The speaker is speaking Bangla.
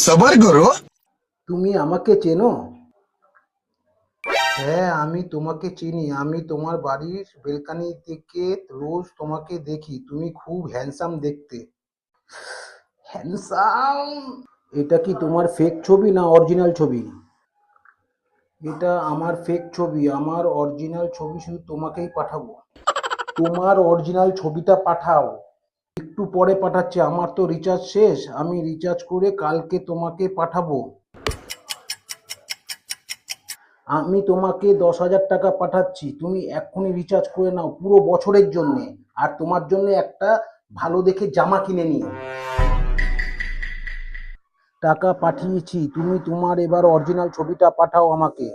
सबर करो। তুমি আমাকে চেনো? হ্যাঁ, আমি তোমাকে চিনি। আমি তোমার বাড়ির বেলকানি থেকে রোজ তোমাকে দেখি। তুমি খুব হ্যান্ডসাম দেখতে। হ্যান্ডসাম? এটা কি তোমার ফেক ছবি না অরিজিনাল ছবি? এটা আমার ফেক ছবি। আমার অরিজিনাল ছবি শুধু তোমাকেই পাঠাবো। তোমার অরিজিনাল ছবিটা পাঠাও। একটু পরে পাঠাচ্ছি, আমার তো রিচার্জ শেষ। আমি রিচার্জ করে কালকে তোমাকে পাঠাবো। আমি তোমাকে 10,000 টাকা পাঠাচ্ছি, তুমি এক্ষুনি রিচার্জ করে নাও পুরো বছরের জন্যে। আর তোমার জন্য একটা ভালো দেখে জামা কিনে নিও। টাকা পাঠিয়েছি, তুমি তোমার এবার অরিজিনাল ছবিটা পাঠাও আমাকে।